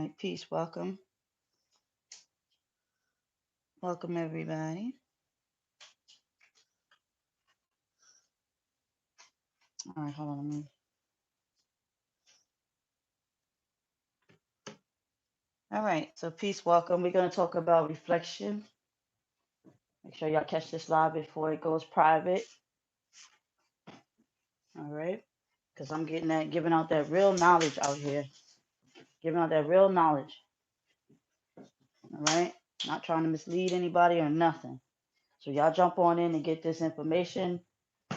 right, peace. Welcome. Welcome, everybody. All right, hold on. All right, so peace. Welcome. We're going to talk about reflection. Make sure y'all catch this live before it goes private. All right, because I'm giving out that real knowledge out here. Giving out that real knowledge. All right, not trying to mislead anybody or nothing. So y'all jump on in and get this information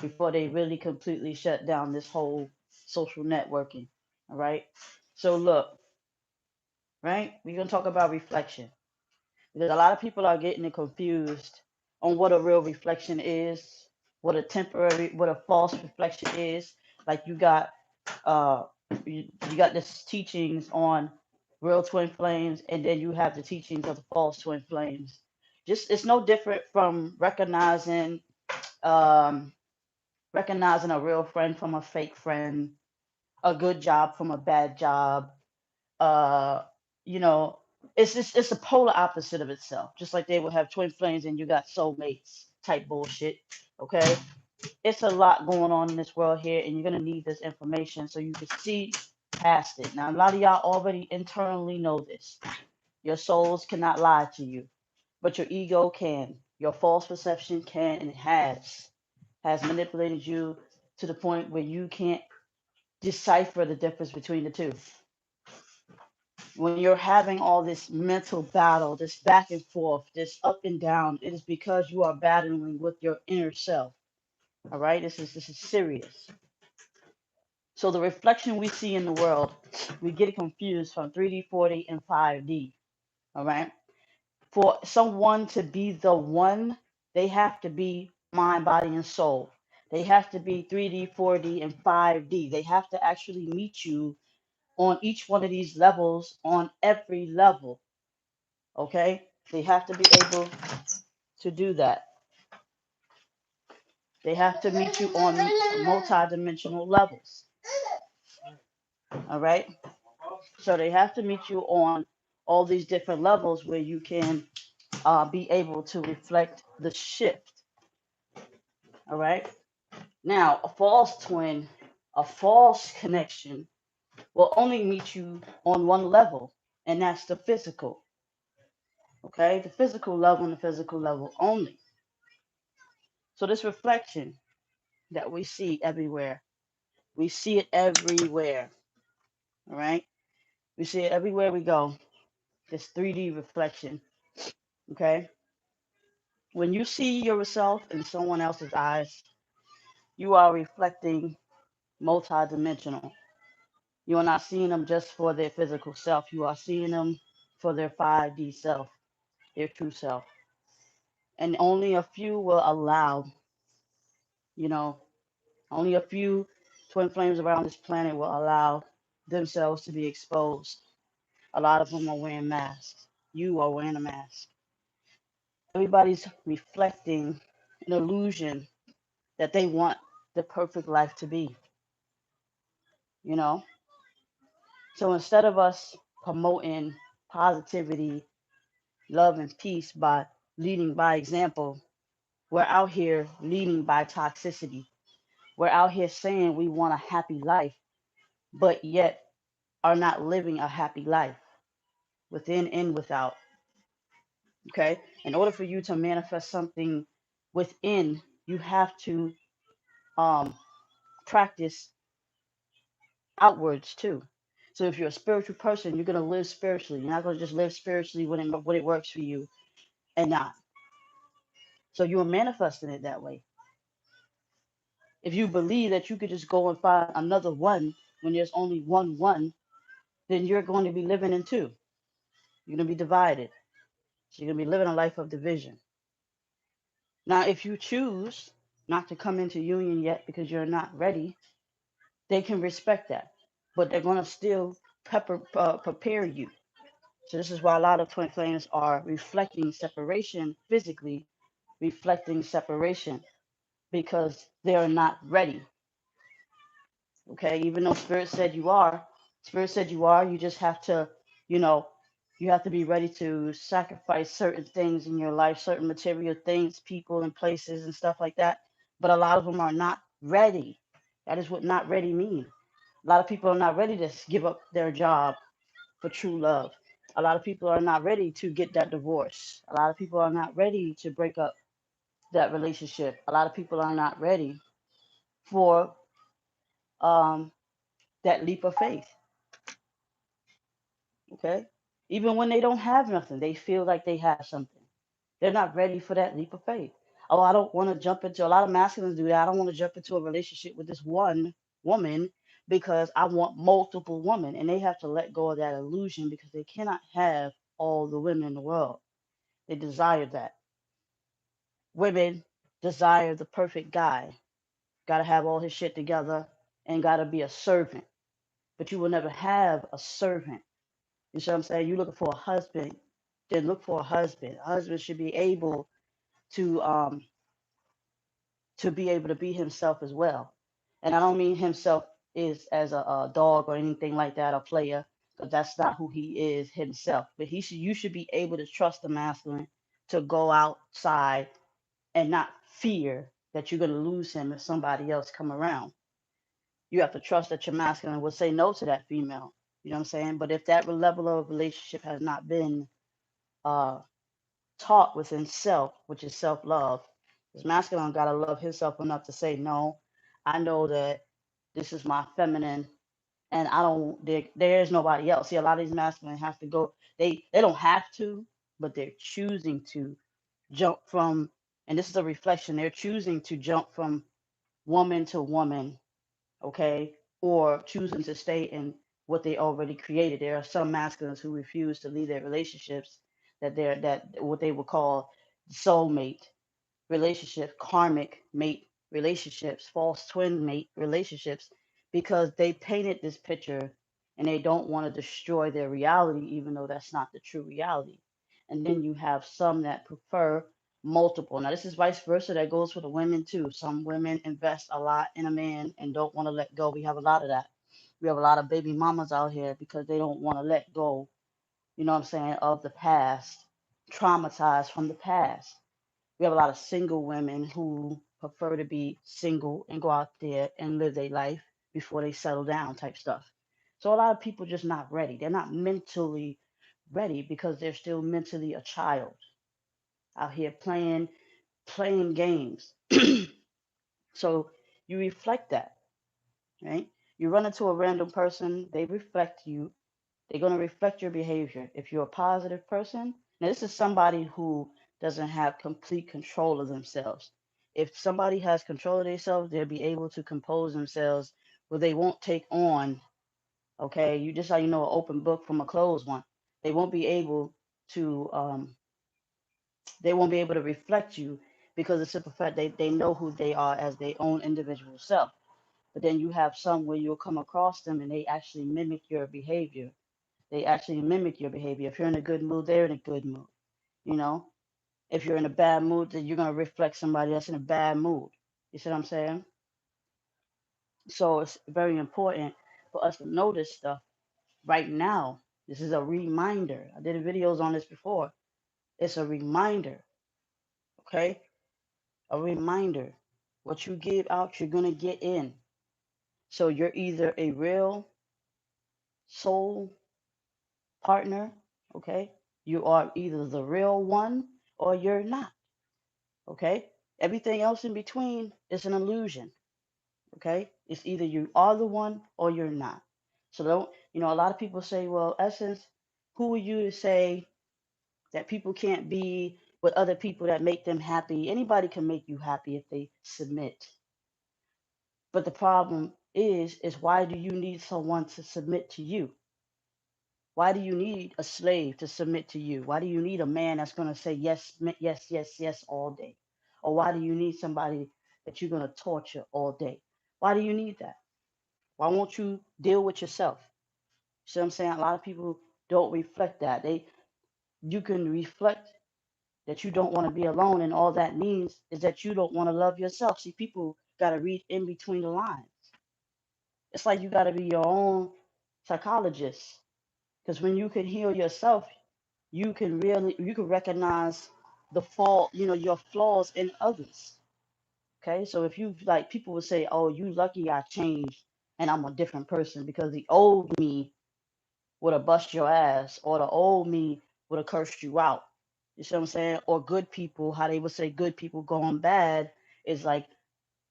before they really completely shut down this whole social networking. All right. So look, right? We're gonna talk about reflection because a lot of people are getting it confused on what a real reflection is, what a false reflection is. Like uh, you got this teachings on real twin flames, and then you have the teachings of the false twin flames. Just it's no different from um, recognizing a real friend from a fake friend, a good job from a bad job. Uh, you know, it's a polar opposite of itself. Just like they will have twin flames and you got soulmates type bullshit. Okay, it's a lot going on in this world here, and you're gonna need this information so you can see past it. Now, a lot of y'all already internally know this. Your souls cannot lie to you, but your ego can. Your false perception can and has manipulated you to the point where you can't decipher the difference between the two. When you're having all this mental battle, this back and forth, this up and down, it is because you are battling with your inner self. All right, this is serious. So the reflection we see in the world, we get it confused from 3D, 4D, and 5D. All right. For someone to be the one, they have to be mind, body, and soul. They have to be 3D, 4D, and 5D. They have to actually meet you on each one of these levels, on every level. Okay? They have to be able to do that. They have to meet you on multi-dimensional levels. All right? So they have to meet you on all these different levels where you can be able to reflect the shift. All right? Now, a false twin, a false connection will only meet you on one level, and that's the physical. Okay? The physical level and the physical level only. So, this reflection that we see everywhere, we see it everywhere. All right? We see it everywhere we go. This 3D reflection. Okay? When you see yourself in someone else's eyes, you are reflecting multidimensional. You are not seeing them just for their physical self. You are seeing them for their 5D self, their true self. And only a few will allow, you know, only a few twin flames around this planet will allow themselves to be exposed. A lot of them are wearing masks. You are wearing a mask. Everybody's reflecting an illusion that they want the perfect life to be, you know? So instead of us promoting positivity, love, and peace by leading by example, we're out here leading by toxicity. We're out here saying we want a happy life, but yet are not living a happy life within and without. Okay? In order for you to manifest something within, you have to um, practice outwards too. So if you're a spiritual person, you're gonna live spiritually. You're not gonna just live spiritually when it works for you and not. So you're manifesting it that way. If you believe that you could just go and find another one when there's only one, then you're going to be living in two. You're gonna be divided. So you're gonna be living a life of division. Now, if you choose not to come into union yet because you're not ready, they can respect that, but they're gonna still prepare you. So this is why a lot of twin flames are reflecting separation physically, reflecting separation because they are not ready. Okay, even though spirit said you are, you just have to, You know, you have to be ready to sacrifice certain things in your life, certain material things, people, and places, and stuff like that. But a lot of them are not ready. That is what not ready means. A lot of people are not ready to give up their job for true love. A lot of people are not ready to get that divorce. A lot of people are not ready to break up that relationship. A lot of people are not ready for um, that leap of faith. Okay? Even when they don't have nothing, they feel like they have something. They're not ready for that leap of faith. Oh, I don't want to jump into, a lot of masculines do that. I don't want to jump into a relationship with this one woman because I want multiple women. And they have to let go of that illusion because they cannot have all the women in the world. They desire that. Women desire the perfect guy. Got to have all his shit together and got to be a servant. But you will never have a servant. You see what I'm saying? You're looking for a husband, then look for a husband. A husband should be able to um to be able to be himself as well. And I don't mean himself is as a dog or anything like that, a player, because that's not who he is himself. But you should be able to trust the masculine to go outside and not fear that you're going to lose him if somebody else come around. You have to trust that your masculine will say no to that female. You know what I'm saying? But if that level of relationship has not been uh, taught within self, which is self love, this masculine got to love himself enough to say, no, I know that this is my feminine and I don't, there's nobody else. See, a lot of these masculine have to go, they don't have to, but they're choosing to jump from, and this is a reflection, they're choosing to jump from woman to woman, okay, or choosing to stay in what they already created. There are some masculines who refuse to leave their relationships that what they would call soulmate relationships, karmic mate relationships, false twin mate relationships, because they painted this picture and they don't want to destroy their reality, even though that's not the true reality. And then you have some that prefer multiple. Now, this is vice versa. That goes for the women too. Some women invest a lot in a man and don't want to let go. We have a lot of that. We have a lot of baby mamas out here because they don't want to let go, you know what I'm saying, of the past, traumatized from the past. We have a lot of single women who prefer to be single and go out there and live their life before they settle down type stuff. So a lot of people just not ready. They're not mentally ready because they're still mentally a child out here playing games. So you reflect that, right? You run into a random person, they reflect you, they're going to reflect your behavior. If you're a positive person, now this is somebody who doesn't have complete control of themselves. If somebody has control of themselves, they'll be able to compose themselves where they won't take on, okay, you just how you know an open book from a closed one. They won't be able to they won't be able to reflect you because the simple fact they know who they are as their own individual self. But then you have some where you'll come across them and they actually mimic your behavior. They actually mimic your behavior. If you're in a good mood, they're in a good mood. You know, if you're in a bad mood, then you're gonna reflect somebody that's in a bad mood. You see what I'm saying? So it's very important for us to know this stuff right now. This is a reminder. I did videos on this before. It's a reminder, okay? A reminder. What you give out, you're gonna get in. So you're either a real soul partner, okay? You are either the real one or you're not. Okay? Everything else in between is an illusion. Okay? It's either you are the one or you're not. So don't, a lot of people say, well, Essence, who are you to say that people can't be with other people that make them happy? Anybody can make you happy if they submit. But the problem is why do you need someone to submit to you? Why do you need a slave to submit to you? Why do you need a man that's going to say yes, yes, yes, yes all day? Or why do you need somebody that you're going to torture all day? Why do you need that? Why won't you deal with yourself? See what I'm saying? A lot of people don't reflect that. You can reflect that you don't want to be alone, and all that means is that you don't want to love yourself. See, people got to read in between the lines. It's like you got to be your own psychologist. Because when you can heal yourself, you can recognize the fault, your flaws in others. Okay, so if you like, people will say, "Oh, you lucky I changed and I'm a different person," because the old me would have bust your ass, or the old me would have cursed you out. You see what I'm saying? Or good people, how they would say good people going bad is like,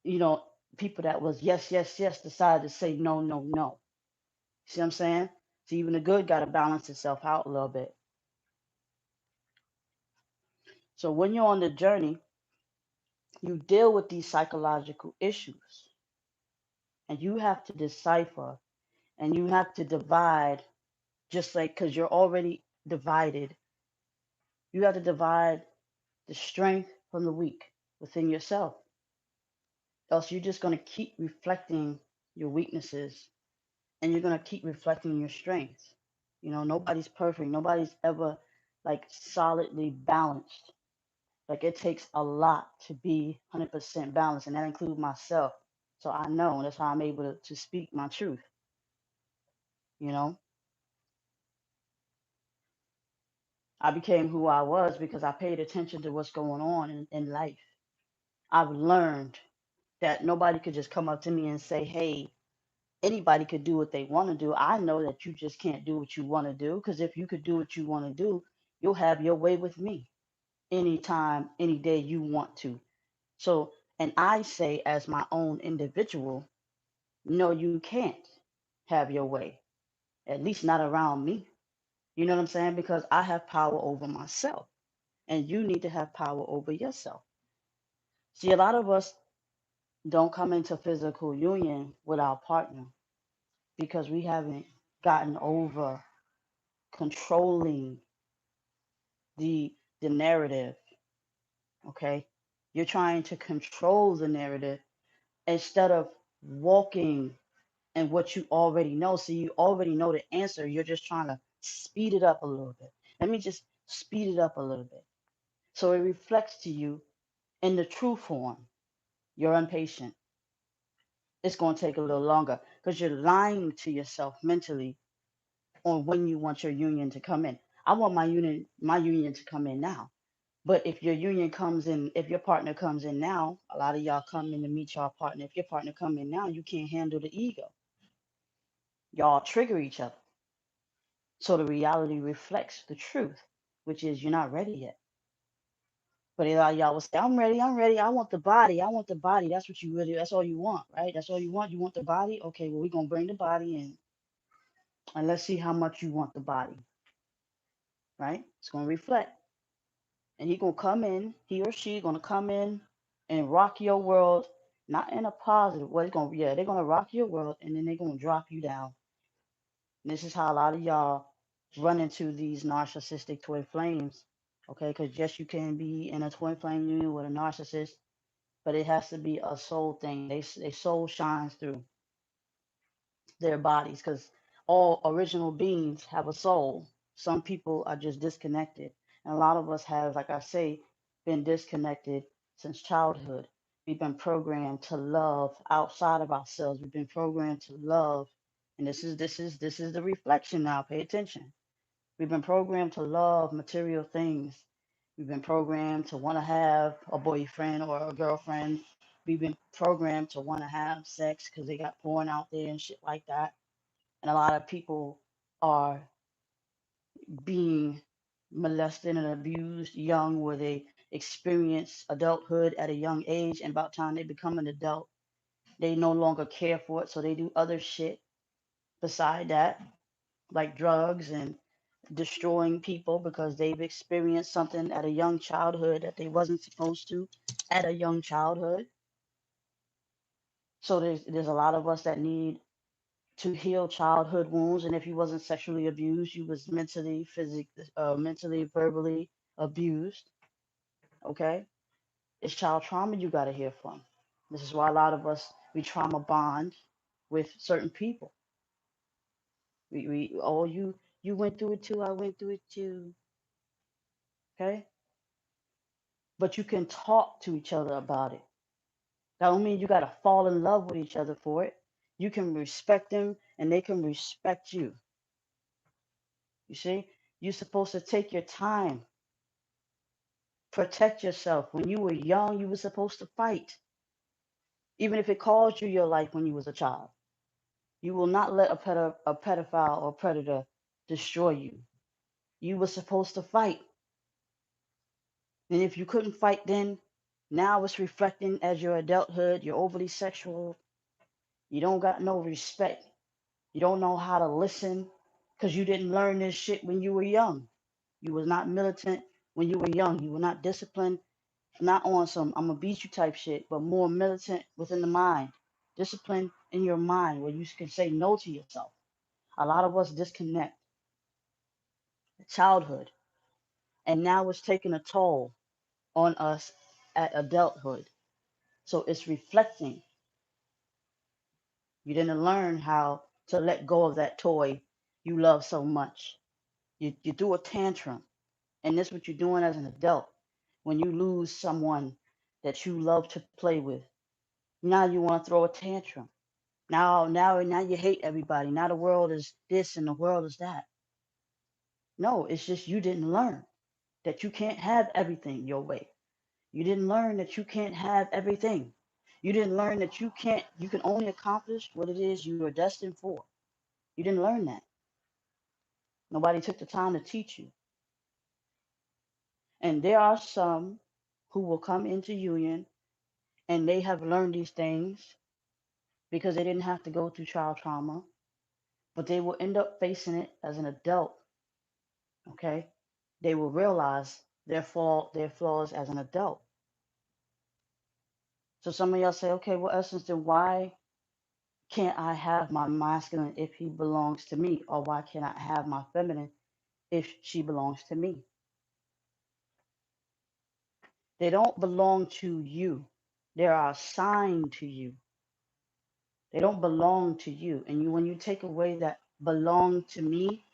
you know, people that was yes, yes, yes decided to say no, no, no. See what I'm saying? So even the good got to balance itself out a little bit. So when you're on the journey, you deal with these psychological issues, and you have to decipher, and you have to divide, just like, because you're already divided. You have to divide the strength from the weak within yourself. Else you're just going to keep reflecting your weaknesses, and you're going to keep reflecting your strengths. Nobody's perfect. Nobody's ever like solidly balanced. Like it takes a lot to be 100% balanced, and that includes myself. So I know, and that's how I'm able to speak my truth. You know, I became who I was because I paid attention to what's going on in life. I've learned that nobody could just come up to me and say, "Hey, anybody could do what they want to do." I know that you just can't do what you want to do, because if you could do what you want to do, you'll have your way with me anytime, any day you want to. So, and I say, as my own individual, no, you can't have your way, at least not around me. You know what I'm saying? Because I have power over myself, and you need to have power over yourself. See, a lot of us don't come into physical union with our partner because we haven't gotten over controlling the narrative. Okay, you're trying to control the narrative instead of walking in what you already know. So you already know the answer, you're just trying to speed it up a little bit. Let me just speed it up a little bit so it reflects to you in the true form. You're impatient. It's going to take a little longer because you're lying to yourself mentally on when you want your union to come in. I want my union to come in now. But if your union comes in, if your partner comes in now, a lot of y'all come in to meet y'all partner. If your partner come in now, you can't handle the ego. Y'all trigger each other. So the reality reflects the truth, which is you're not ready yet. But a lot of y'all will say, "I'm ready, I'm ready. I want the body. I want the body." That's what you really, that's all you want, right? That's all you want. You want the body? Okay, well, we're going to bring the body in, and let's see how much you want the body, right? It's going to reflect. And he or she gonna come in and rock your world, not in a positive way. It's gonna, yeah, they're gonna rock your world, and then they're gonna drop you down. And this is how a lot of y'all run into these narcissistic twin flames. Okay, because yes, you can be in a twin flame union with a narcissist, but it has to be a soul thing. They soul shines through their bodies, because all original beings have a soul. Some people are just disconnected. And a lot of us have, like I say, been disconnected since childhood. We've been programmed to love outside of ourselves. We've been programmed to love. And this is the reflection now. Pay attention. We've been programmed to love material things. We've been programmed to want to have a boyfriend or a girlfriend. We've been programmed to want to have sex because they got porn out there and shit like that. And a lot of people are being molested and abused young, where they experience adulthood at a young age, and about time they become an adult, they no longer care for it, so they do other shit beside that, like drugs and destroying people because they've experienced something at a young childhood that they wasn't supposed to at a young childhood. So there's a lot of us that need to heal childhood wounds. And if you wasn't sexually abused, you was mentally, physically, mentally, verbally abused. Okay, it's child trauma you got to heal from. This is why a lot of us, we trauma bond with certain people. We oh, you went through it too. I went through it too. Okay, but you can talk to each other about it. That don't mean you got to fall in love with each other for it. You can respect them, and they can respect you. You see, you're supposed to take your time, protect yourself. When you were young, you were supposed to fight, even if it caused you your life when you was a child. You will not let a pedophile or predator destroy you. You were supposed to fight. And if you couldn't fight then, now it's reflecting as your adulthood. You're overly sexual. You don't got no respect. You don't know how to listen because you didn't learn this shit when you were young. You was not militant when you were young. You were not disciplined, not on some I'm gonna beat you type shit, but more militant within the mind. Discipline in your mind where you can say no to yourself. A lot of us disconnect childhood, and now it's taking a toll on us at adulthood. So it's reflecting. You didn't learn how to let go of that toy you love so much. You do a tantrum, and this is what you're doing as an adult. When you lose someone that you love to play with, now you want to throw a tantrum. Now you hate everybody. Now the world is this and the world is that. No, it's just you didn't learn that you can't have everything your way. You didn't learn that you can't have everything. You didn't learn that you can only accomplish what it is you are destined for. You didn't learn that. Nobody took the time to teach you. And there are some who will come into union and they have learned these things because they didn't have to go through child trauma, but they will end up facing it as an adult. Okay? They will realize their flaws as an adult. So some of y'all say, okay, well, Essence, then why can't I have my masculine if he belongs to me? Or why can't I have my feminine if she belongs to me? They don't belong to you. They are assigned to you. They don't belong to you. And when you take away that belong to me,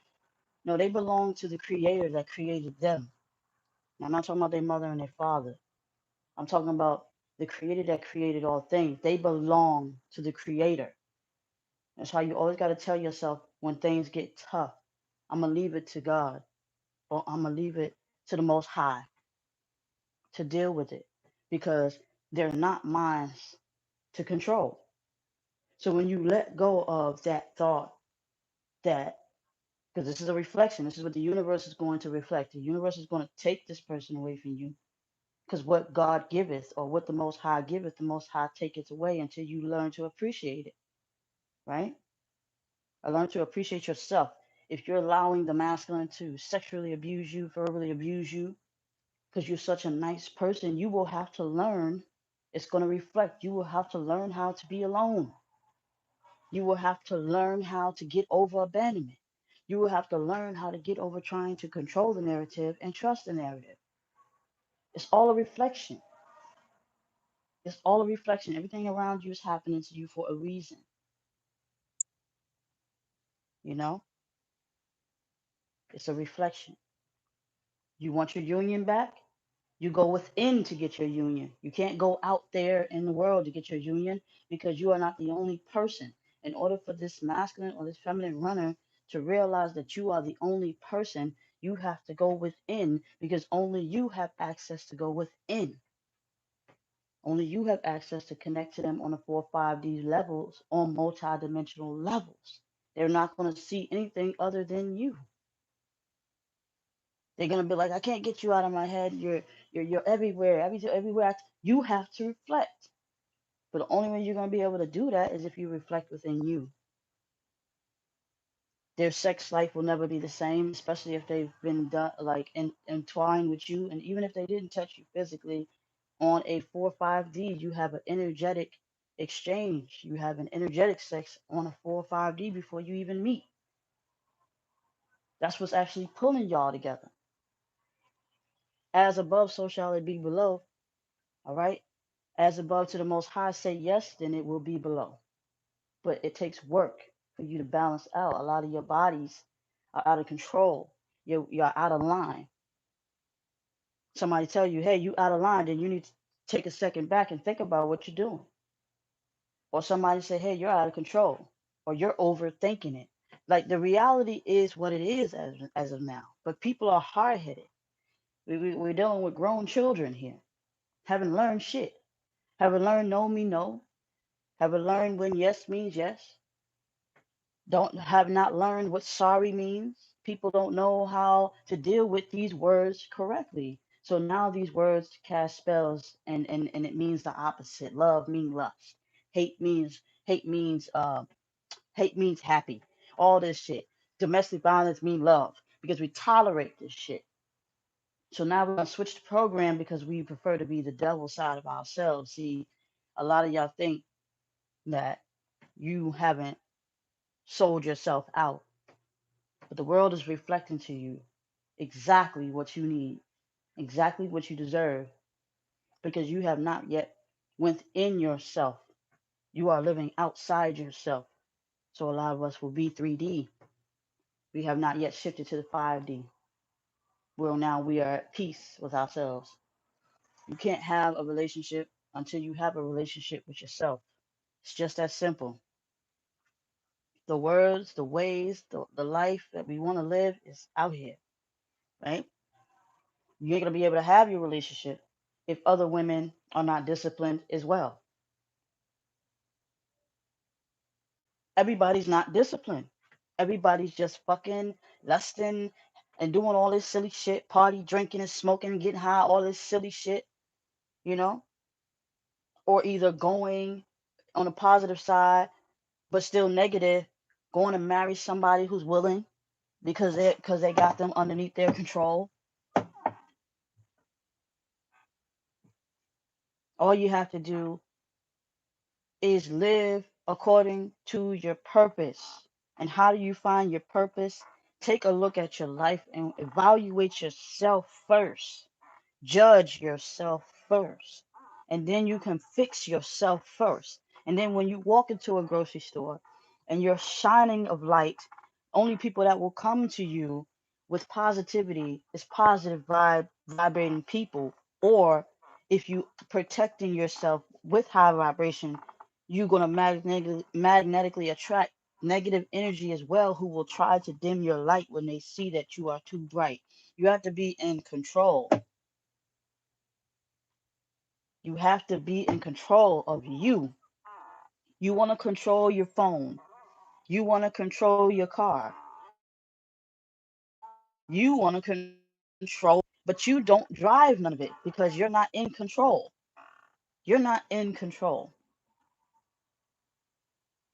no, they belong to the creator that created them. Now, I'm not talking about their mother and their father. I'm talking about the creator that created all things. They belong to the creator. That's why you always got to tell yourself when things get tough, I'm going to leave it to God, or I'm going to leave it to the Most High to deal with it, because they're not mine to control. So when you let go of that thought, that, because this is a reflection, this is what the universe is going to reflect. The universe is going to take this person away from you, because what God giveth, or what the Most High giveth, the Most High taketh away until you learn to appreciate it, right? I learn to appreciate yourself. If you're allowing the masculine to sexually abuse you, verbally abuse you, because you're such a nice person, you will have to learn. It's going to reflect. You will have to learn how to be alone. You will have to learn how to get over abandonment. You will have to learn how to get over trying to control the narrative and trust the narrative. It's all a reflection. It's all a reflection. Everything around you is happening to you for a reason. You know, it's a reflection. You want your union back? You go within to get your union. You can't go out there in the world to get your union, because you are not the only person. In order for this masculine or this feminine runner to realize that you are the only person, you have to go within, because only you have access to go within. Only you have access to connect to them on the 4-5D levels, on multi-dimensional levels. They're not going to see anything other than you. They're gonna be like, I can't get you out of my head. You're everywhere. Everywhere. You have to reflect. But the only way you're gonna be able to do that is if you reflect within you. Their sex life will never be the same, especially if they've been done like entwined with you, and even if they didn't touch you physically. On a 4-5D, you have an energetic exchange. You have an energetic sex on a 4-5D before you even meet. That's what's actually pulling y'all together. As above, so shall it be below. All right. As above to the Most High, say yes, then it will be below. But it takes work for you to balance out. A lot of your bodies are out of control. You're out of line. Somebody tell you, hey, you out of line, then you need to take a second back and think about what you're doing. Or somebody say, hey, you're out of control, or you're overthinking it. Like the reality is what it is as of now. But people are hard headed. We're dealing with grown children here. Haven't learned shit. Haven't learned no mean no. Haven't learned when yes means yes. Don't have not learned what sorry means. People don't know how to deal with these words correctly. So now these words cast spells and it means the opposite. Love means lust. Hate means hate means happy. All this shit. Domestic violence means love because we tolerate this shit. So now we're gonna switch the program because we prefer to be the devil side of ourselves. See, a lot of y'all think that you haven't sold yourself out, but the world is reflecting to you exactly what you need, exactly what you deserve, because you have not yet went in yourself. You are living outside yourself. So a lot of us will be 3D. We have not yet shifted to the 5D. Well, now we are at peace with ourselves. You can't have a relationship until you have a relationship with yourself. It's just that simple. The words, the ways, the life that we want to live is out here, right? You ain't gonna be able to have your relationship if other women are not disciplined as well. Everybody's not disciplined. Everybody's just fucking lusting and doing all this silly shit, party, drinking and smoking and getting high, all this silly shit, you know? Or either going on the positive side, but still negative, going to marry somebody who's willing because they got them underneath their control. All you have to do is live according to your purpose. And how do you find your purpose? Take a look at your life and evaluate yourself first. Judge yourself first. And then you can fix yourself first. And then when you walk into a grocery store and you're shining of light, only people that will come to you with positivity is positive vibrating people. Or if you protecting yourself with high vibration, you're gonna magnetically attract negative energy as well, who will try to dim your light when they see that you are too bright. You have to be in control. You have to be in control of you. You want to control your phone. You want to control your car. You want to control, but you don't drive none of it because you're not in control. You're not in control.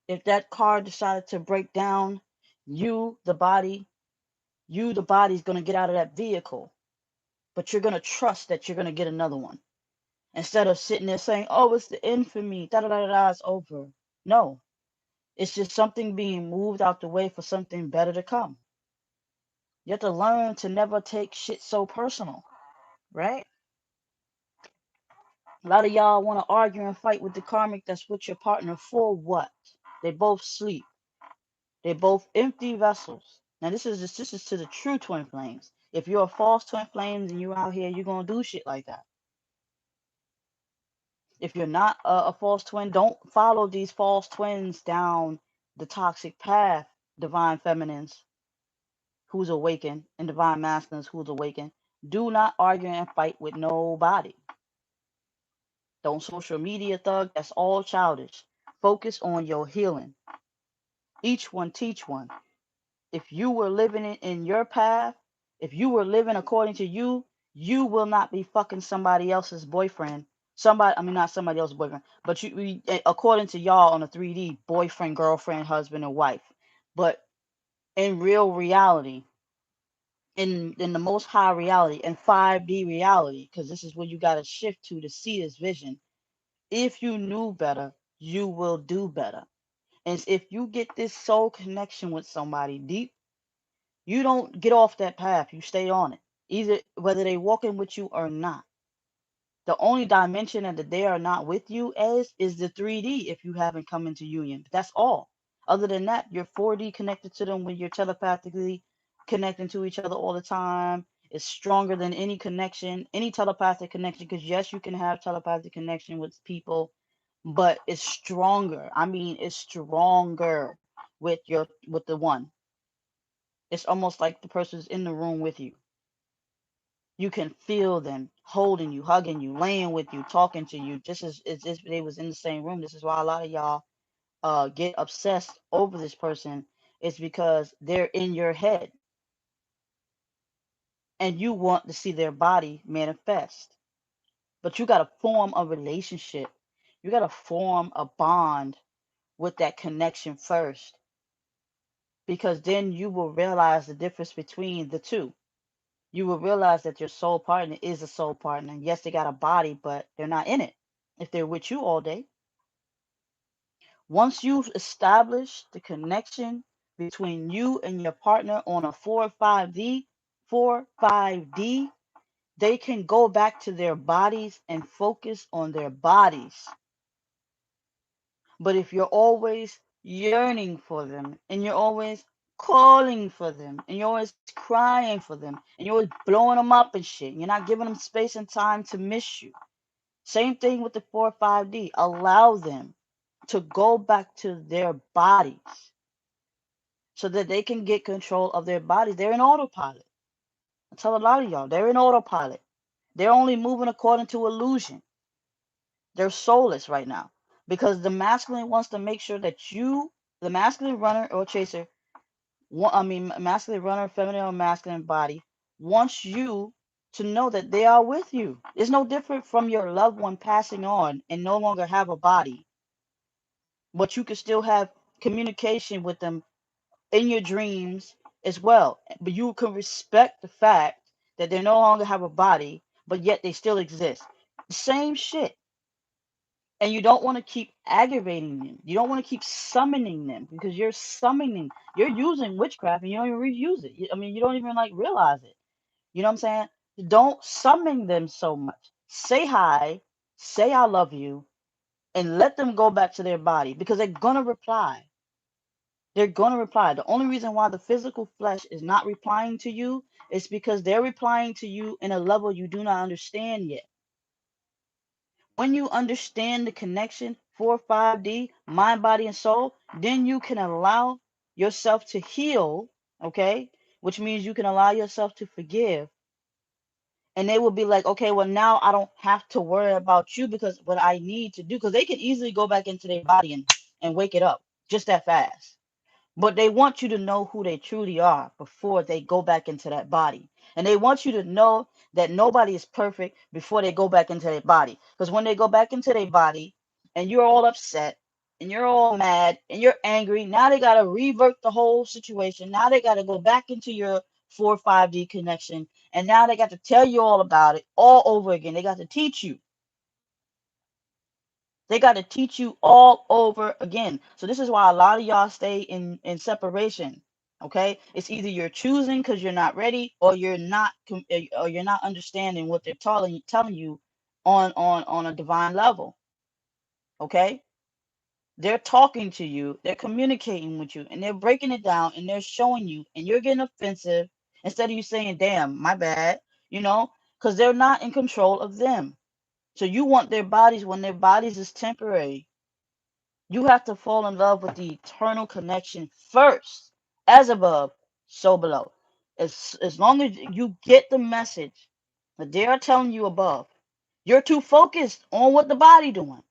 If that car decided to break down, you, the body, the body's going to get out of that vehicle, but you're going to trust that you're going to get another one. Instead of sitting there saying, oh, it's the end for me, da da da da, it's over. No, it's just something being moved out the way for something better to come. You have to learn to never take shit so personal, right? A lot of y'all want to argue and fight with the karmic that's with your partner for what? They both sleep. They both empty vessels. Now this is to the true twin flames. If you're a false twin flames and you're out here, you're gonna do shit like that. If you're not a false twin, don't follow these false twins down the toxic path, divine feminines who's awakened and divine masculines who's awakened. Do not argue and fight with nobody. Don't social media thug. That's all childish. Focus on your healing. Each one teach one. If you were living in your path, if you were living according to you, you will not be fucking somebody else's boyfriend. Somebody, I mean, not somebody else's boyfriend, but according to y'all on a 3D, boyfriend, girlfriend, husband, and wife. But in real reality, in the most high reality and 5D reality, because this is where you got to shift to see this vision. If you knew better, you will do better. And if you get this soul connection with somebody deep, you don't get off that path. You stay on it. Either whether they walking with you or not. The only dimension that they are not with you is the 3D if you haven't come into union. That's all. Other than that, you're 4D connected to them when you're telepathically connecting to each other all the time. It's stronger than any connection, any telepathic connection. Because yes, you can have telepathic connection with people, but it's stronger. I mean, it's stronger with the one. It's almost like the person's in the room with you. You can feel them holding you, hugging you, laying with you, talking to you, just as if they was in the same room. This is why a lot of y'all get obsessed over this person. It's because they're in your head and you want to see their body manifest. But you got to form a relationship. You got to form a bond with that connection first, because then you will realize the difference between the two. You will realize that your soul partner is a soul partner. Yes, they got a body, but they're not in it if they're with you all day. Once you've established the connection between you and your partner on a 4-5D, they can go back to their bodies and focus on their bodies. But if you're always yearning for them and you're always calling for them and you're always crying for them and you're always blowing them up and shit, you're not giving them space and time to miss you. Same thing with the 4-5D. Allow them to go back to their bodies so that they can get control of their bodies. They're in autopilot. I tell a lot of y'all, they're in autopilot. They're only moving according to illusion. They're soulless right now because the masculine wants to make sure that you, the masculine runner or chaser, masculine runner, feminine or masculine body, wants you to know that they are with you. It's no different from your loved one passing on and no longer have a body, but you can still have communication with them in your dreams as well. But you can respect the fact that they no longer have a body, but yet they still exist. Same shit. And you don't want to keep aggravating them. You don't want to keep summoning them because you're using witchcraft and you don't even reuse it. I mean, you don't even like realize it. You know what I'm saying? Don't summon them so much. Say hi, say I love you, and let them go back to their body because they're going to reply. They're going to reply. The only reason why the physical flesh is not replying to you is because they're replying to you in a level you do not understand yet. When you understand the connection 4-5D, mind, body, and soul, then you can allow yourself to heal, okay? Which means you can allow yourself to forgive. And they will be like, okay, well, now I don't have to worry about you because what I need to do, because they can easily go back into their body and wake it up just that fast. But they want you to know who they truly are before they go back into that body. And they want you to know that nobody is perfect before they go back into their body. Because when they go back into their body and you're all upset and you're all mad and you're angry, now they got to revert the whole situation. Now they got to go back into your 4-5D connection. And now they got to tell you all about it all over again. They got to teach you. They got to teach you all over again. So this is why a lot of y'all stay in separation. Okay, it's either you're choosing because you're not ready, or you're not understanding what they're telling you on a divine level. Okay, they're talking to you, they're communicating with you, and they're breaking it down, and they're showing you, and you're getting offensive instead of you saying, "Damn, my bad," because they're not in control of them. So you want their bodies when their bodies is temporary. You have to fall in love with the eternal connection first, as above, so below. As long as you get the message that they are telling you above, you're too focused on what the body doing.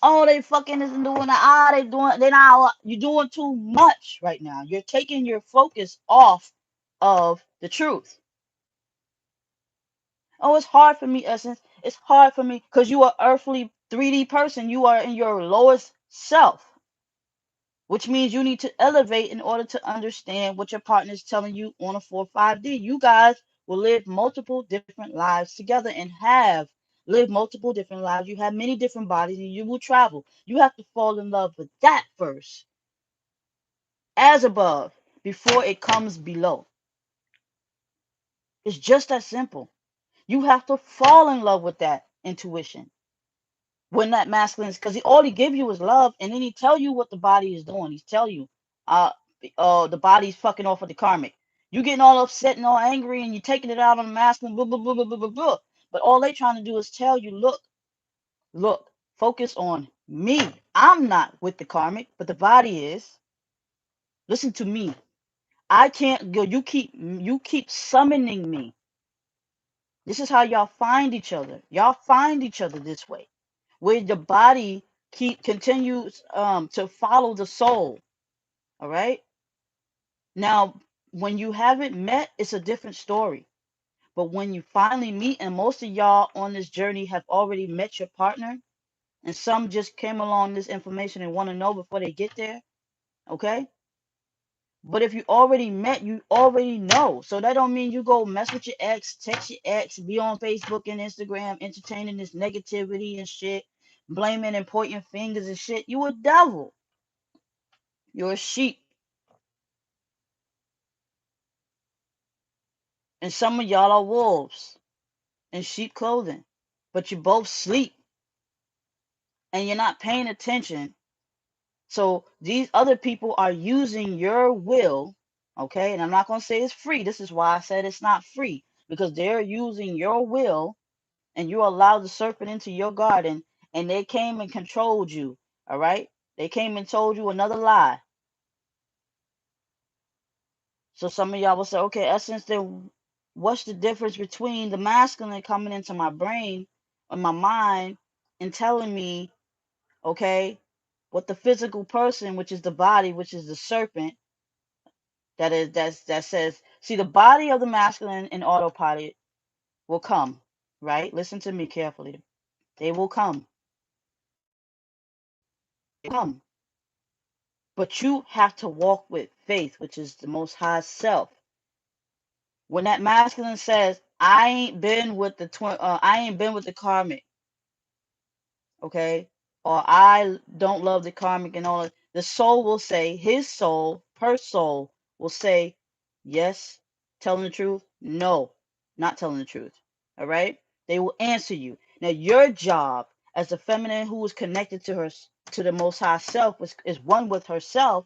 Oh, they fucking isn't doing that. They not. You're doing too much right now. You're taking your focus off of the truth. Oh, it's hard for me, Essence. It's hard for me because you are earthly 3D person. You are in your lowest self, which means you need to elevate in order to understand what your partner is telling you on a 4-5D. You guys will live multiple different lives together and have lived multiple different lives. You have many different bodies and you will travel. You have to fall in love with that first, as above, before it comes below. It's just that simple. You have to fall in love with that intuition. When that masculine is, because all he give you is love, and then he tell you what the body is doing. He's tell you, uh, the body's fucking off with the karmic. You getting all upset and all angry, and you taking it out on the masculine, blah blah blah blah blah blah blah. But all they trying to do is tell you, look, focus on me. I'm not with the karmic, but the body is. Listen to me. I can't go. You keep summoning me. This is how y'all find each other. Y'all find each other this way, where the body continues to follow the soul. All right. Now, when you haven't met, it's a different story. But when you finally meet, and most of y'all on this journey have already met your partner, and some just came along this information and want to know before they get there. Okay. But if you already met, you already know. So that don't mean you go mess with your ex, text your ex, be on Facebook and Instagram entertaining this negativity and shit, blaming and pointing fingers and shit. You a devil. You're a sheep. And some of y'all are wolves in sheep clothing. But you both sleep and you're not paying attention. So these other people are using your will, okay? And I'm not going to say it's free. This is why I said it's not free, because they're using your will, and you allowed the serpent into your garden, and they came and controlled you. All right, they came and told you another lie. So some of y'all will say, okay, Essence, then what's the difference between the masculine coming into my brain or my mind and telling me, okay, what the physical person, which is the body, which is the serpent, that says, see, the body of the masculine in autopilot will come, right? Listen to me carefully. They will come. Come. But you have to walk with faith, which is the most high self. When that masculine says, I ain't been with the karmic, okay? Or I don't love the karmic and all that, the soul will say, his soul, her soul will say, yes, telling the truth, no, not telling the truth. All right? They will answer you. Now your job as the feminine who is connected to the most high self, is one with herself,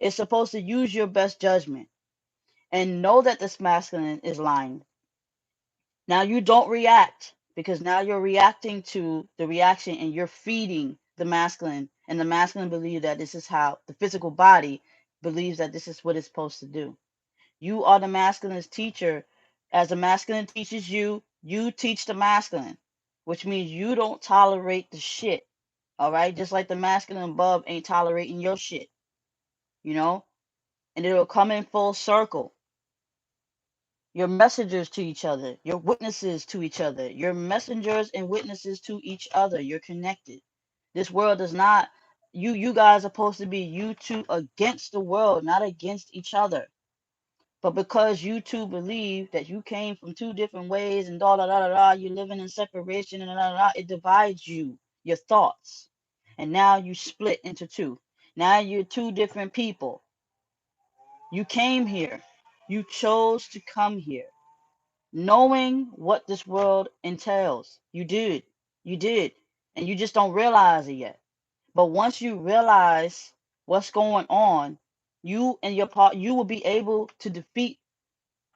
is supposed to use your best judgment and know that this masculine is lying. Now you don't react, because now you're reacting to the reaction and you're feeding the masculine, and the masculine believes that this is how the physical body believes that this is what it's supposed to do. You are the masculine's teacher. As the masculine teaches you, you teach the masculine, which means you don't tolerate the shit. All right, just like the masculine above ain't tolerating your shit, you know, and it'll come in full circle. You're messengers to each other. You're witnesses to each other. You're messengers and witnesses to each other. You're connected. This world does not, you guys are supposed to be you two against the world, not against each other. But because you two believe that you came from two different ways and da da da da da, you're living in separation and da da da, it divides you, your thoughts. And now you split into two. Now you're two different people. You came here. You chose to come here, knowing what this world entails. You did. You did. And you just don't realize it yet. But once you realize what's going on, you and your part, you will be able to defeat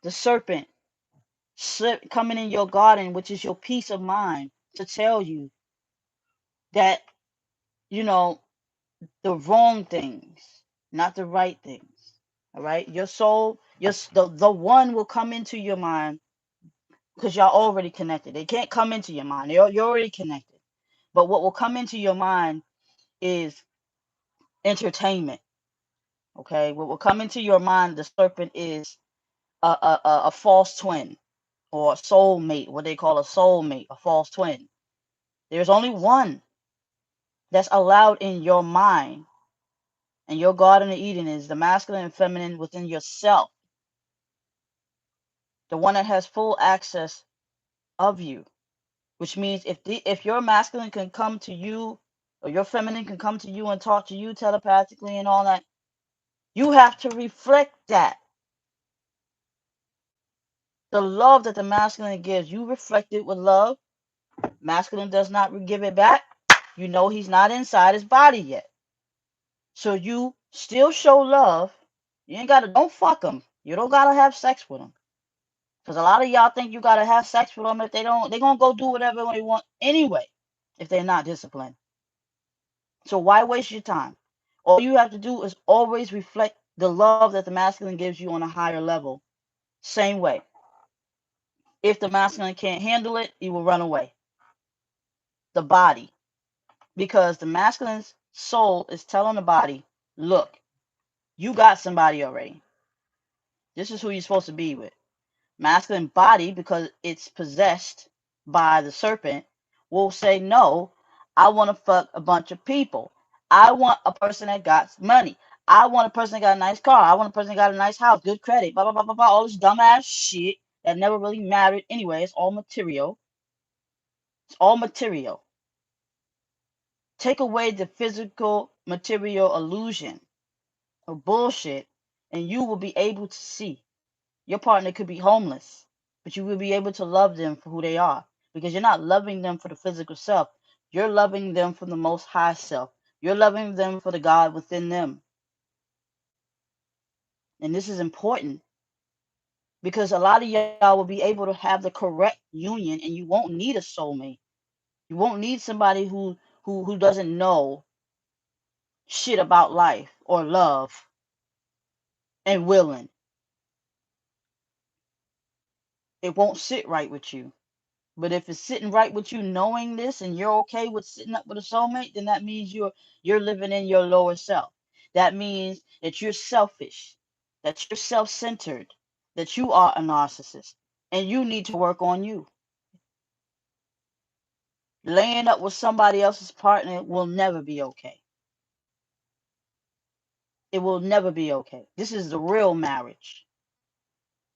the serpent coming in your garden, which is your peace of mind, to tell you that, you know, the wrong things, not the right things. All right? Your soul, the one will come into your mind, because y'all already connected. They can't come into your mind. You're already connected. But what will come into your mind is entertainment. Okay? What will come into your mind, the serpent, is a false twin, or a soulmate, what they call a soulmate, a false twin. There's only one that's allowed in your mind. And your Garden of Eden is the masculine and feminine within yourself. The one that has full access of you. Which means if your masculine can come to you, or your feminine can come to you and talk to you telepathically and all that, you have to reflect that. The love that the masculine gives, you reflect it with love. Masculine does not give it back. You know he's not inside his body yet. So you still show love. You ain't gotta, don't fuck him. You don't gotta have sex with him. Because a lot of y'all think you gotta have sex with them. If they don't, they're gonna go do whatever they want anyway, if they're not disciplined. So why waste your time? All you have to do is always reflect The love that the masculine gives you on a higher level, same way. If the masculine can't handle it, he will run away. The body, because the masculine's soul is telling the body, look, you got somebody already. This is who you're supposed to be with. Masculine body, because it's possessed by the serpent, will say, no, I want to fuck a bunch of people. I want a person that got money. I want a person that got a nice car. I want a person that got a nice house, good credit, blah, blah, blah, blah, blah, all this dumbass shit that never really mattered anyway. It's all material. It's all material. Take away the physical material illusion of bullshit, and you will be able to see. Your partner could be homeless, but you will be able to love them for who they are, because you're not loving them for the physical self. You're loving them for the most high self. You're loving them for the God within them. And this is important, because a lot of y'all will be able to have the correct union, and you won't need a soulmate. You won't need somebody who doesn't know shit about life or love and willing. It won't sit right with you. But if it's sitting right with you knowing this, and you're okay with sitting up with a soulmate, then that means you're living in your lower self. That means that you're selfish, that you're self-centered, that you are a narcissist, and you need to work on you. Laying up with somebody else's partner will never be okay. It will never be okay. This is the real marriage.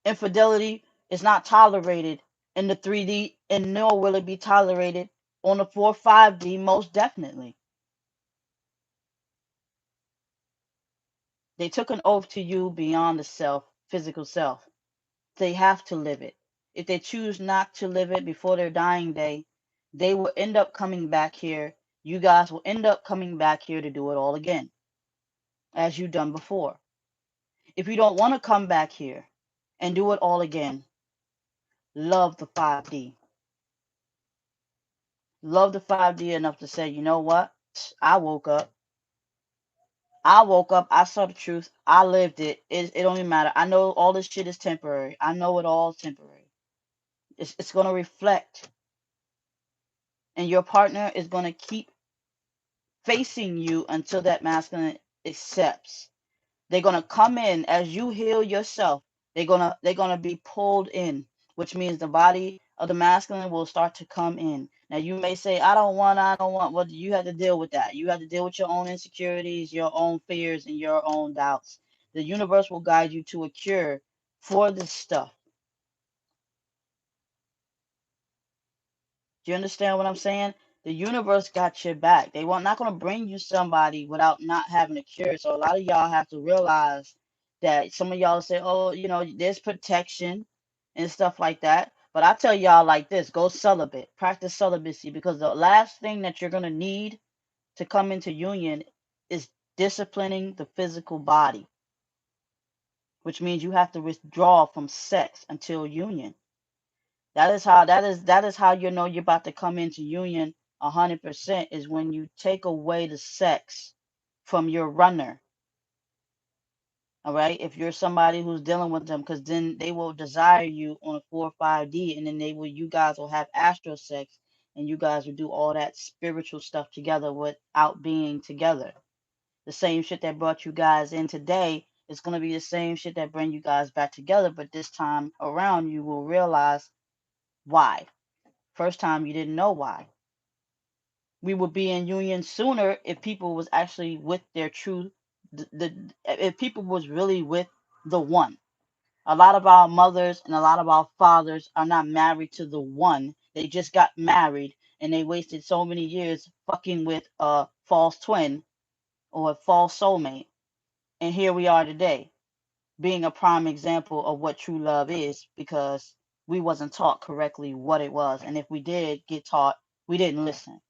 Infidelity is not tolerated in the 3D, and nor will it be tolerated on the 4-5D, most definitely. They took an oath to you beyond the self, physical self. They have to live it. If they choose not to live it before their dying day, they will end up coming back here. You guys will end up coming back here to do it all again, as you've done before. If you don't want to come back here and do it all again, love the 5D. Love the 5D enough to say, you know what? I woke up. I saw the truth. I lived it. It don't even matter. I know all this shit is temporary. I know it all is temporary. It's going to reflect, and your partner is going to keep facing you until that masculine accepts. They're going to come in as you heal yourself. They're going to be pulled in, which means the body of the masculine will start to come in. Now you may say, I don't want. Well, you have to deal with that. You have to deal with your own insecurities, your own fears, and your own doubts. The universe will guide you to a cure for this stuff. Do you understand what I'm saying? The universe got your back. They want not going to bring you somebody without not having a cure. So a lot of y'all have to realize that some of y'all say, oh, there's protection and stuff like that. But I tell y'all like this, go celibate, practice celibacy, because the last thing that you're going to need to come into union is disciplining the physical body, which means you have to withdraw from sex until union. That is how you know you're about to come into union 100%, is when you take away the sex from your runner. All right, if you're somebody who's dealing with them, because then they will desire you on a 4 or 5D, and then you guys will have astral sex, and you guys will do all that spiritual stuff together without being together. The same shit that brought you guys in today is going to be the same shit that bring you guys back together, but this time around you will realize why. First time you didn't know why. We would be in union sooner if people was actually with their true, if people was really with the one. A lot of our mothers and a lot of our fathers are not married to the one. They just got married, and they wasted so many years fucking with a false twin or a false soulmate. And here we are today, being a prime example of what true love is, because we wasn't taught correctly what it was. And if we did get taught, we didn't listen.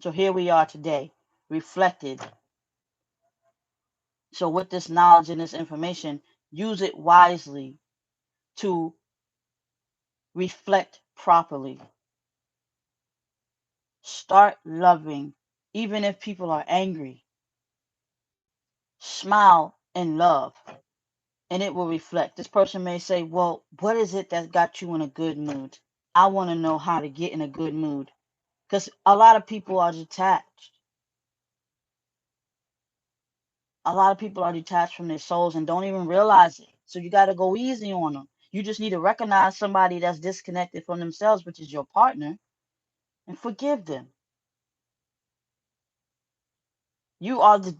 So here we are today, reflected. So with this knowledge and this information, use it wisely to reflect properly. Start loving, even if people are angry. Smile and love, and it will reflect. This person may say, well, what is it that got you in a good mood? I want to know how to get in a good mood, because a lot of people are detached. A lot of people are detached from their souls and don't even realize it. So you got to go easy on them. You just need to recognize somebody that's disconnected from themselves, which is your partner, and forgive them. And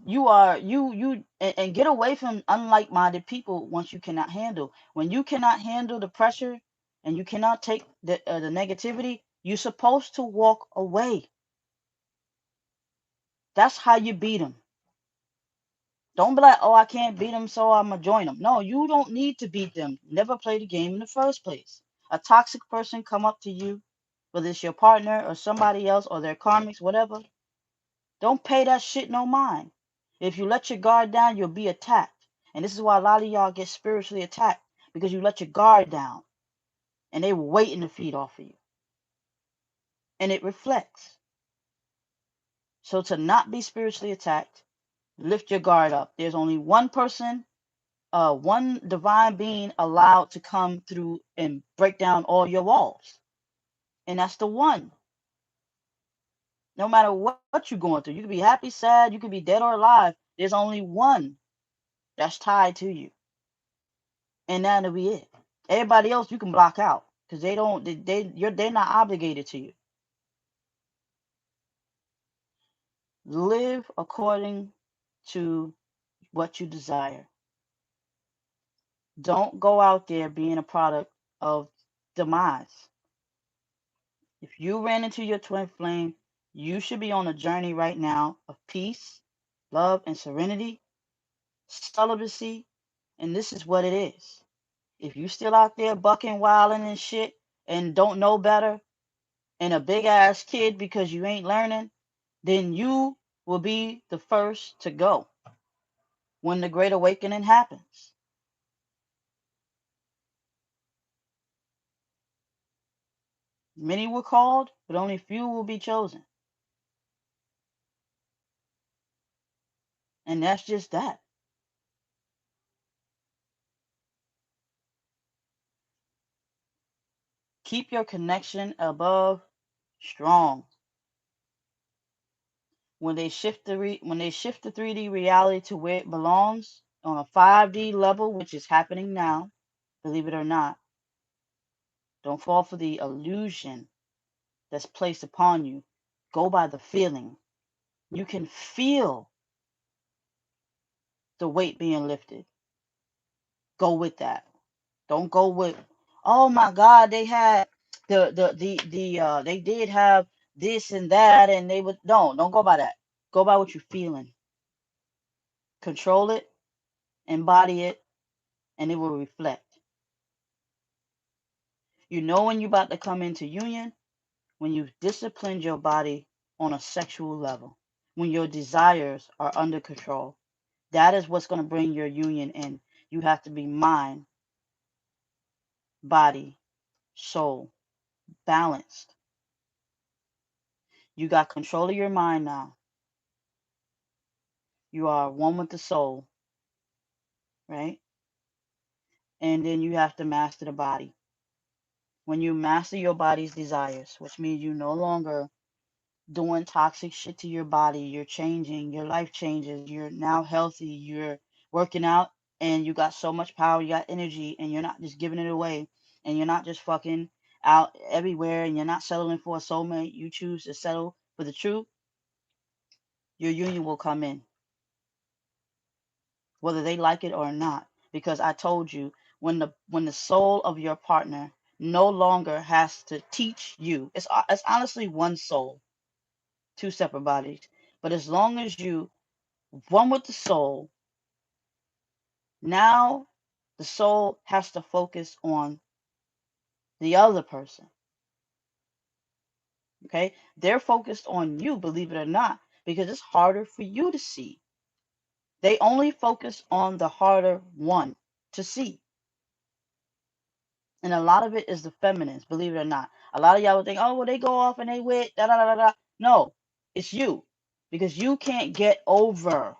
get away from unlike-minded people once you cannot handle. When you cannot handle the pressure and you cannot take the negativity, you're supposed to walk away. That's how you beat them. Don't be like, oh, I can't beat them, so I'm gonna join them. No, you don't need to beat them. Never play the game in the first place. A toxic person come up to you, whether it's your partner or somebody else or their karmics, whatever. Don't pay that shit no mind. If you let your guard down, you'll be attacked. And this is why a lot of y'all get spiritually attacked, because you let your guard down and they were waiting to feed off of you. And it reflects. So to not be spiritually attacked, lift your guard up. There's only one person, one divine being allowed to come through and break down all your walls. And that's the one. No matter what you're going through, you could be happy, sad, you could be dead or alive. There's only one that's tied to you. And that'll be it. Everybody else you can block out because they're not obligated to you. Live according to what you desire. Don't go out there being a product of demise. If you ran into your twin flame, you should be on a journey right now of peace, love, and serenity, celibacy, and this is what it is. If you still out there bucking, wilding, and shit, and don't know better, and a big ass kid because you ain't learning, then you will be the first to go when the great awakening happens. Many were called, but only few will be chosen. And that's just that. Keep your connection above strong. When they shift the 3D reality to where it belongs on a 5D level, which is happening now, believe it or not, don't fall for the illusion that's placed upon you. Go by the feeling. You can feel the weight being lifted. Go with that. Don't go with, oh my God, they had they did have this and that, and they would, no, don't go by that. Go by what you're feeling. Control it, embody it, and it will reflect. You know when you're about to come into union, when you've disciplined your body on a sexual level, when your desires are under control. That is what's going to bring your union in. You have to be mind, body, soul, balanced. You got control of your mind now. You are one with the soul, right? And then you have to master the body. When you master your body's desires, which means you no longer doing toxic shit to your body, you're changing, your life changes, you're now healthy, you're working out, and you got so much power, you got energy, and you're not just giving it away, and you're not just fucking out everywhere, and you're not settling for a soulmate, you choose to settle for the truth, your union will come in, whether they like it or not. Because I told you, when the soul of your partner no longer has to teach you, it's honestly one soul, two separate bodies. But as long as you one with the soul, now the soul has to focus on the other person. Okay? They're focused on you, believe it or not, because it's harder for you to see. They only focus on the harder one to see. And a lot of it is the feminines, believe it or not. A lot of y'all would think, oh, well, they go off and they wit, da da da da. No, it's you. Because you can't get over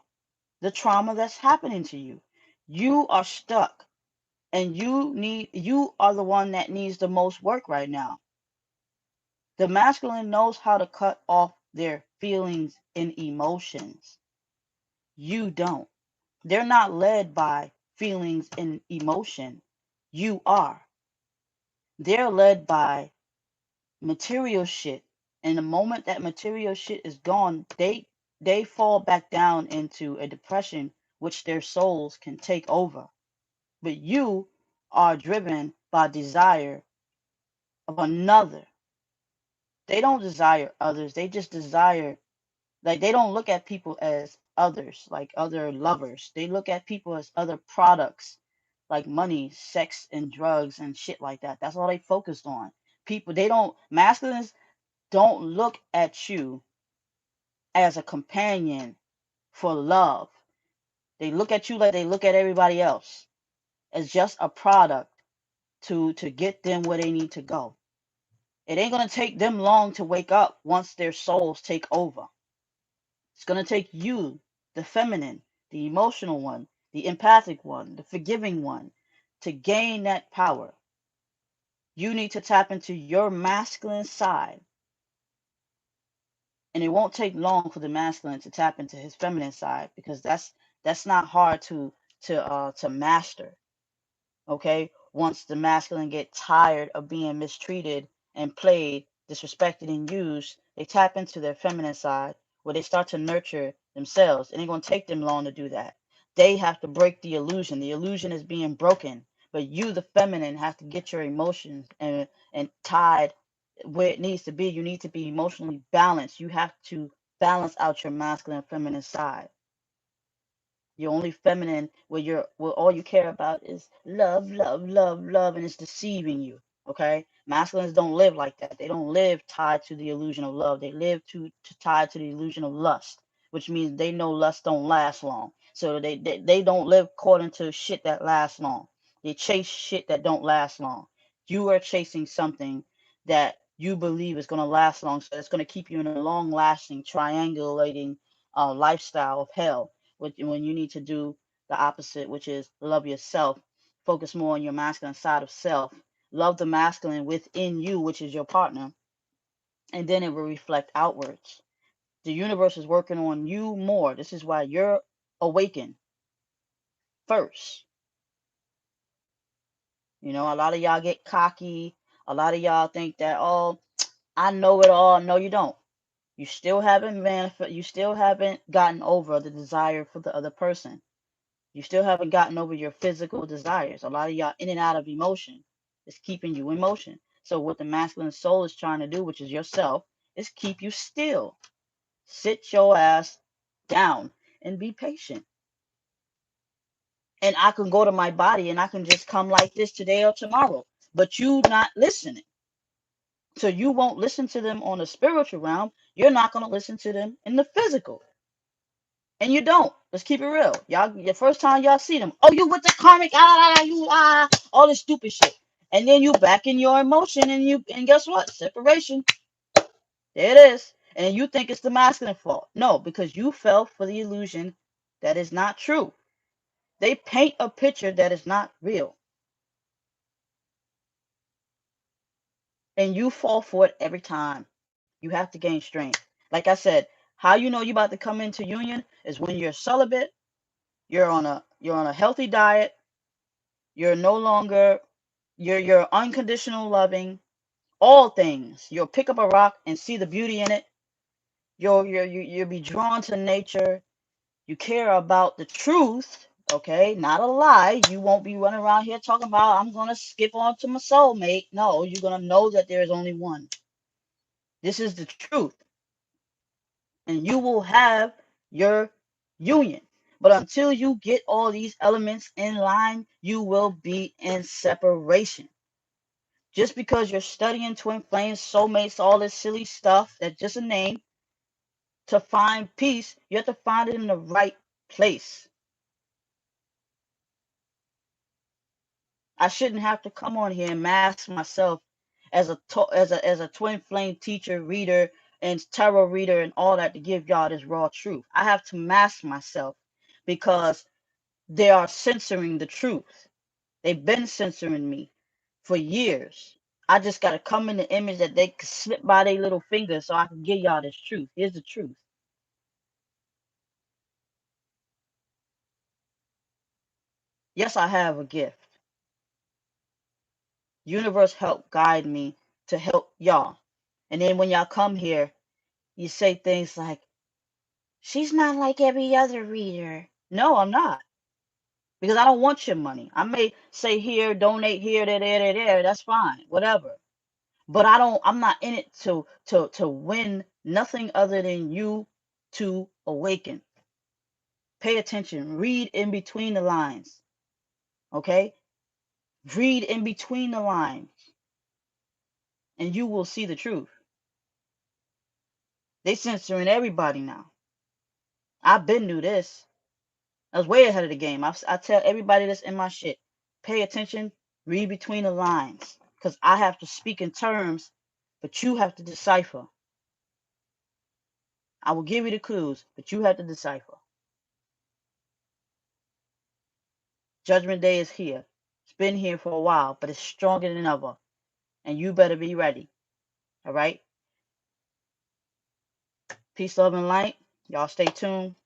the trauma that's happening to you. You are stuck, and you are the one that needs the most work right now. The masculine knows how to cut off their feelings and emotions. You don't. They're not led by feelings and emotion. You are. They're led by material shit. And the moment that material shit is gone, they fall back down into a depression which their souls can take over. But you are driven by desire of another. They don't desire others. They just desire, like, they don't look at people as others, like other lovers. They look at people as other products, like money, sex, and drugs and shit like that. That's all they focused on. People, they don't, masculines don't look at you as a companion for love. They look at you like they look at everybody else, as just a product to get them where they need to go. It ain't gonna take them long to wake up once their souls take over. It's gonna take you, the feminine, the emotional one, the empathic one, the forgiving one, to gain that power. You need to tap into your masculine side, and it won't take long for the masculine to tap into his feminine side, because that's not hard to master. Okay, once the masculine get tired of being mistreated and played, disrespected, and used, they tap into their feminine side, where they start to nurture themselves. It ain't gonna take them long to do that. They have to break the illusion. The illusion is being broken, but you, the feminine, have to get your emotions and tied where it needs to be. You need to be emotionally balanced. You have to balance out your masculine and feminine side. You're only feminine where all you care about is love, love, love, love, and it's deceiving you. Okay? Masculines don't live like that. They don't live tied to the illusion of love. They live to tied to the illusion of lust, which means they know lust don't last long. So they don't live according to shit that lasts long. They chase shit that don't last long. You are chasing something that you believe is gonna last long, so it's gonna keep you in a long lasting triangulating lifestyle of hell, when you need to do the opposite, which is love yourself. Focus more on your masculine side of self. Love the masculine within you, which is your partner, and then it will reflect outwards. The universe is working on you more. This is why you're awakened first. You know, a lot of y'all get cocky. A lot of y'all think that, oh, I know it all. No, you don't. You still haven't you still haven't gotten over the desire for the other person. You still haven't gotten over your physical desires. A lot of y'all in and out of emotion is keeping you in motion. So what the masculine soul is trying to do, which is yourself, is keep you still. Sit your ass down and be patient. And I can go to my body and I can just come like this today or tomorrow. But you not listening. So you won't listen to them on the spiritual realm. You're not going to listen to them in the physical. And you don't. Let's keep it real. Y'all, the first time y'all see them, oh, you with the karmic, all this stupid shit. And then you back in your emotion, and guess what? Separation. There it is. And you think it's the masculine fault. No, because you fell for the illusion that is not true. They paint a picture that is not real. And you fall for it every time. You have to gain strength. Like I said, how you know you about to come into union is when you're celibate, you're on a healthy diet, you're no longer you're unconditional loving, all things. You'll pick up a rock and see the beauty in it. You'll be drawn to nature. You care about the truth, okay, not a lie. You won't be running around here talking about I'm gonna skip on to my soulmate. No, you're gonna know that there is only one. This is the truth, and you will have your union. But until you get all these elements in line, you will be in separation. Just because you're studying twin flames, soulmates, all this silly stuff, that's just a name. To find peace, you have to find it in the right place. I shouldn't have to come on here and mask myself as a twin flame teacher, reader, and tarot reader, and all that to give y'all this raw truth. I have to mask myself because They are censoring the truth. They've been censoring me for years. I just got to come in the image that they can slip by their little fingers so I can give y'all this truth. Here's the truth. Yes, I have a gift. Universe help guide me to help y'all. And then when y'all come here, you say things like, she's not like every other reader. No, I'm not. Because I don't want your money. I may say here, donate here, there. That's fine. Whatever. But I'm not in it to win nothing other than you to awaken. Pay attention. Read in between the lines. Okay? Read in between the lines. And you will see the truth. They censoring everybody now. I've been through this. I was way ahead of the game. I tell everybody this in my shit. Pay attention. Read between the lines. Because I have to speak in terms, but you have to decipher. I will give you the clues, but you have to decipher. Judgment Day is here. It's been here for a while, but it's stronger than ever. And you better be ready. All right? Peace, love, and light. Y'all stay tuned.